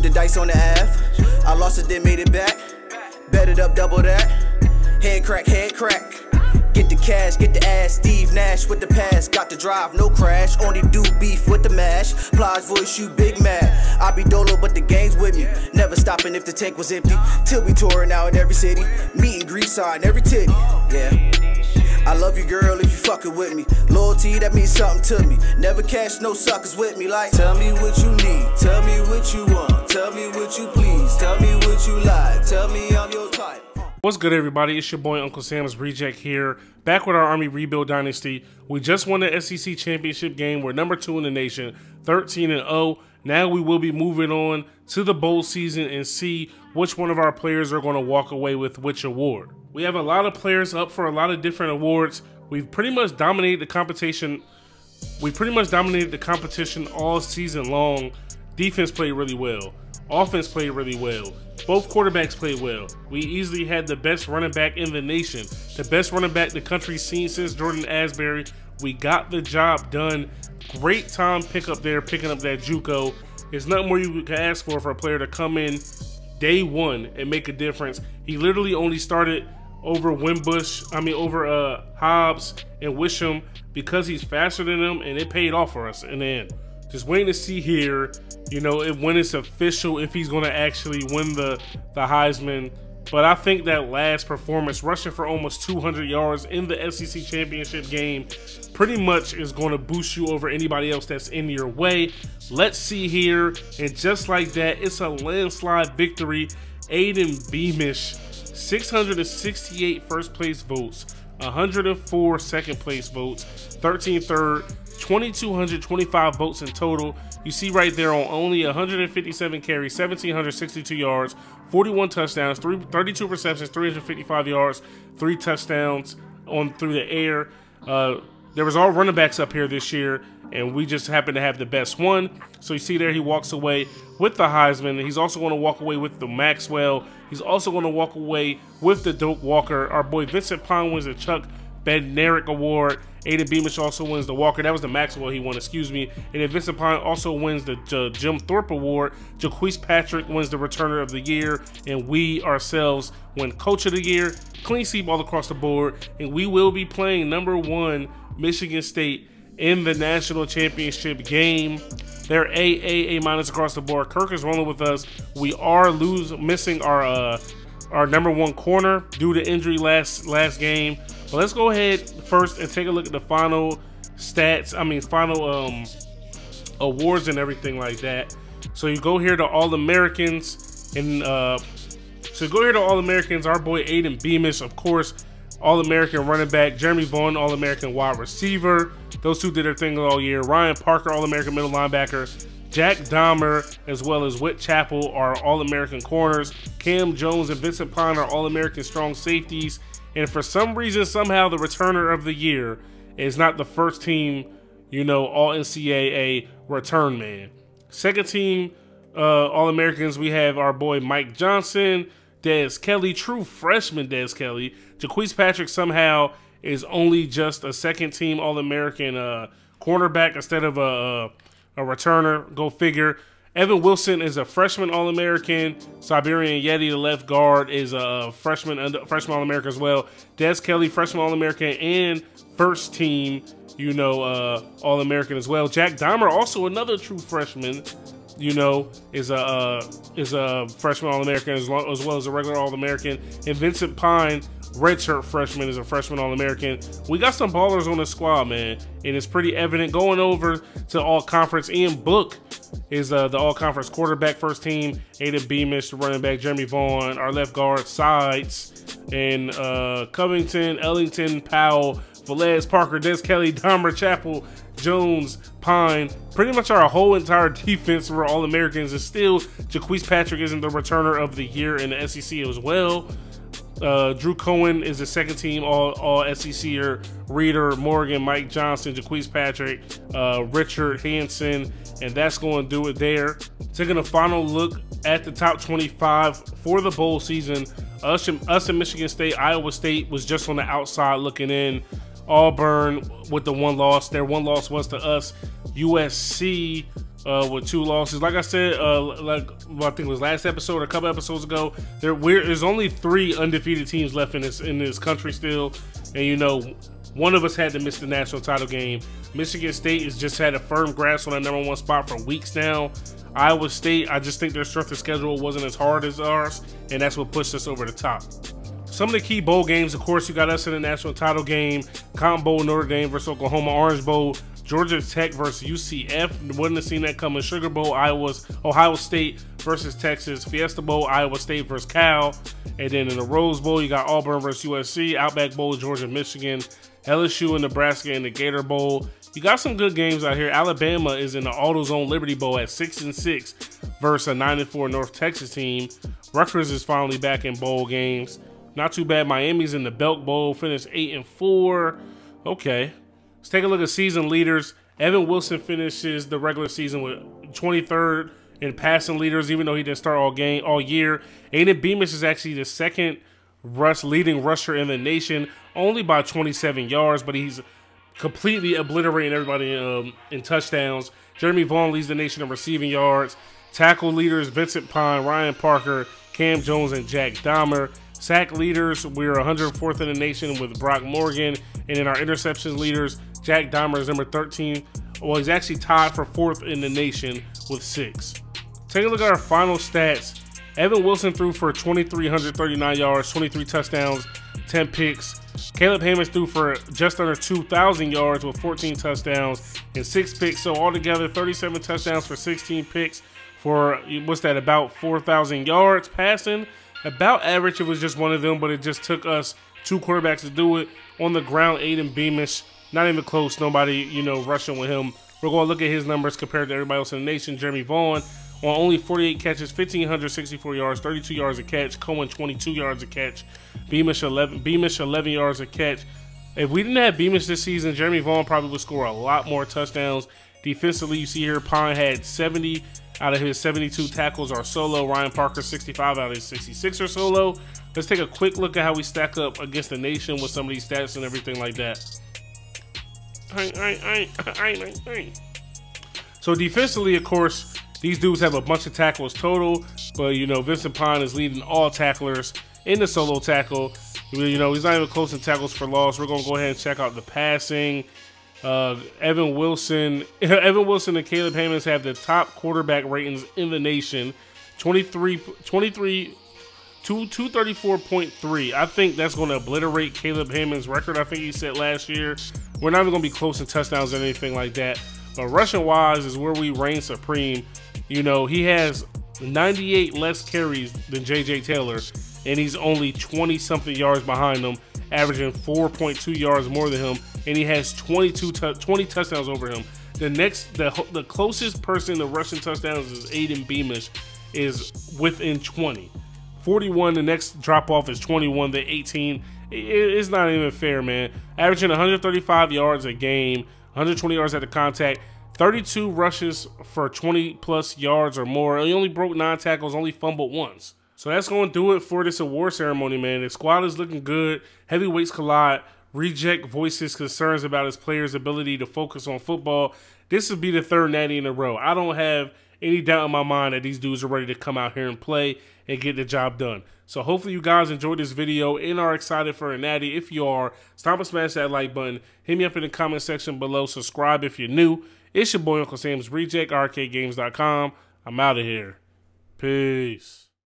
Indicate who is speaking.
Speaker 1: shoot the dice on the Ave. I lost it, then made it back. Bet it up, double that. Head crack, head crack. Get the cash, get the ass. Steve Nash with the pass. Got the drive, no crash. Only do beef with the mash. Plies voice, you big mad. I be dolo, but the gang's with me. Never stopping if the tank was empty. Till we touring out in every city. Meet and greet sign every titty. Yeah. I love you, girl, if you fucking with me. Loyalty, that means something to me. Never catch no suckers with me. Like, tell me what you need. Tell me what you want. Tell me what you please. Tell me what you like. Tell me I'm your type.
Speaker 2: What's good, everybody? It's your boy Uncle Sam's Reject here, back with our Army Rebuild Dynasty. We just won the SEC Championship game. We're number 2 in the nation, 13-0. Now we will be moving on to the bowl season and see which one of our players are going to walk away with which award. We have a lot of players up for a lot of different awards. We've pretty much dominated the competition. All season long. Defense played really well. Offense played really well. Both quarterbacks played well. We easily had the best running back in the nation. The best running back the country's seen since Jordan Asbury. We got the job done. Great time pickup there, picking up that JUCO. There's nothing more you can ask for a player to come in day one and make a difference. He literally only started over Hobbs and Wisham because he's faster than them, and it paid off for us in the end. Just waiting to see here, you know, when it's official, if he's going to actually win the Heisman. But I think that last performance, rushing for almost 200 yards in the SEC Championship game, pretty much is going to boost you over anybody else that's in your way. Let's see here. And just like that, it's a landslide victory. Aiden Beamish, 668 first place votes, 104 second place votes, 13 third, 2,225 votes in total. You see right there on only 157 carries, 1,762 yards, 41 touchdowns, 32 receptions, 355 yards, 3 touchdowns through the air. There was all running backs up here this year, and we just happened to have the best one. So you see there, he walks away with the Heisman. He's also going to walk away with the Maxwell. He's also going to walk away with the Doak Walker. Our boy Vincent Pine wins the Chuck Bednarik Award. Aiden Beamish also wins the Walker. That was the Maxwell he won, excuse me. And then Vincent Pine also wins the Jim Thorpe Award. Jaquise Patrick wins the Returner of the Year. And we ourselves win Coach of the Year. Clean sweep all across the board. And we will be playing #1 Michigan State in the national championship game. They're A minus across the board. Kirk is rolling with us. We are missing our #1 corner due to injury last game. But let's go ahead first and take a look at the final stats. Final awards and everything like that. So you go here to All-Americans, and our boy Aiden Beamish, of course, All-American running back. Jeremy Vaughn, All-American wide receiver. Those two did their thing all year. Ryan Parker, All-American middle linebacker. Jack Dahmer, as well as Whit Chappell, are All-American corners. Cam Jones and Vincent Pine are All-American strong safeties. And for some reason, somehow, the Returner of the Year is not the first team, you know, All-NCAA return man. Second team All-Americans, we have our boy Mike Johnson, Dez Kelly, true freshman Dez Kelly. Jaquise Patrick somehow is only just a second team All-American cornerback instead of a returner. Go figure. Evan Wilson is a freshman All-American. Siberian Yeti, the left guard, is a freshman All-American as well. Dez Kelly, freshman All-American and first team, you know, All-American as well. Jack Dahmer, also another true freshman, you know, is a freshman All-American as well as a regular All-American. And Vincent Pine, redshirt freshman, is a freshman All-American. We got some ballers on the squad, man, and it's pretty evident. Going over to All-Conference, Ian Book is the All-Conference quarterback, first team. Aiden Beamish, the running back. Jeremy Vaughn, our left guard. Sides, and Covington, Ellington, Powell, Velez, Parker, Des Kelly, Dahmer, Chappell, Jones, Pine. Pretty much our whole entire defense were All-Americans, and still Jaquise Patrick isn't the Returner of the Year in the SEC as well. Drew Cohen is the second team all SECer. Reader, Morgan, Mike Johnson, Jaquise Patrick, Richard Hansen, and that's going to do it there. Taking a final look at the top 25 for the bowl season. Us in Michigan State. Iowa State was just on the outside looking in. Auburn with the one loss. Their one loss was to us. USC with 2 losses. Like I said, I think it was last episode or a couple episodes ago, there's only 3 undefeated teams left in this country still, and you know, one of us had to miss the national title game. Michigan State has just had a firm grasp on the #1 spot for weeks now. Iowa State, I just think their strength of schedule wasn't as hard as ours, and that's what pushed us over the top. Some of the key bowl games, of course, you got us in the national title game, Cotton Bowl, Notre Dame versus Oklahoma, Orange Bowl, Georgia Tech versus UCF. Wouldn't have seen that coming. Sugar Bowl, Ohio State versus Texas. Fiesta Bowl, Iowa State versus Cal. And then in the Rose Bowl, you got Auburn versus USC, Outback Bowl, Georgia, Michigan, LSU and Nebraska in the Gator Bowl. You got some good games out here. Alabama is in the AutoZone Liberty Bowl at 6-6 versus a 9-4 North Texas team. Rutgers is finally back in bowl games. Not too bad. Miami's in the Belk Bowl, finished 8-4. Okay. Let's take a look at season leaders. Evan Wilson finishes the regular season with 23rd in passing leaders, even though he didn't start all year. Aiden Beamish is actually the second leading rusher in the nation, only by 27 yards, but he's completely obliterating everybody in touchdowns. Jeremy Vaughn leads the nation in receiving yards. Tackle leaders, Vincent Pine, Ryan Parker, Cam Jones, and Jack Dahmer. Sack leaders, we're 104th in the nation with Brock Morgan. And in our interceptions leaders, Jack Dahmer is number 13. Well, he's actually tied for 4th in the nation with 6. Take a look at our final stats. Evan Wilson threw for 2,339 yards, 23 touchdowns, 10 picks. Caleb Hammons threw for just under 2,000 yards with 14 touchdowns and 6 picks. So altogether, 37 touchdowns for 16 picks for, what's that, about 4,000 yards passing. About average, it was just one of them, but it just took us 2 quarterbacks to do it. On the ground, Aiden Beamish, not even close. Nobody, you know, rushing with him. We're going to look at his numbers compared to everybody else in the nation. Jeremy Vaughn on only 48 catches, 1,564 yards, 32 yards a catch. Cohen, 22 yards a catch. Beamish 11 yards a catch. If we didn't have Beamish this season, Jeremy Vaughn probably would score a lot more touchdowns. Defensively, you see here, Pine had 70 out of his 72 tackles are solo. Ryan Parker, 65 out of his 66 are solo. Let's take a quick look at how we stack up against the nation with some of these stats and everything like that. So defensively, of course, these dudes have a bunch of tackles total, but you know, Vincent Pine is leading all tacklers in the solo tackle. You know, he's not even close in tackles for loss. We're gonna go ahead and check out the passing. Evan Wilson and Caleb Hammons have the top quarterback ratings in the nation, 234.3. I think that's going to obliterate Caleb Hammons' record. I think he set last year. We're not even going to be close in touchdowns or anything like that. But rushing wise is where we reign supreme. You know, he has 98 less carries than J.J. Taylor, and he's only 20-something yards behind him, averaging 4.2 yards more than him, and he has 20 touchdowns over him. The closest person to rushing touchdowns is Aiden Beamish, is within 20. 41, the next drop off is 21, the 18. It's not even fair, man. Averaging 135 yards a game, 120 yards at the contact, 32 rushes for 20+ yards or more. He only broke 9 tackles, only fumbled once. So that's going to do it for this award ceremony, man. The squad is looking good. Heavyweights collide. Reject voices concerns about his players' ability to focus on football. This would be the 3rd natty in a row. I don't have any doubt in my mind that these dudes are ready to come out here and play and get the job done. So hopefully you guys enjoyed this video and are excited for a natty. If you are, stop and smash that like button. Hit me up in the comment section below. Subscribe if you're new. It's your boy Uncle Sam's Reject, arcadegames.com. I'm out of here. Peace.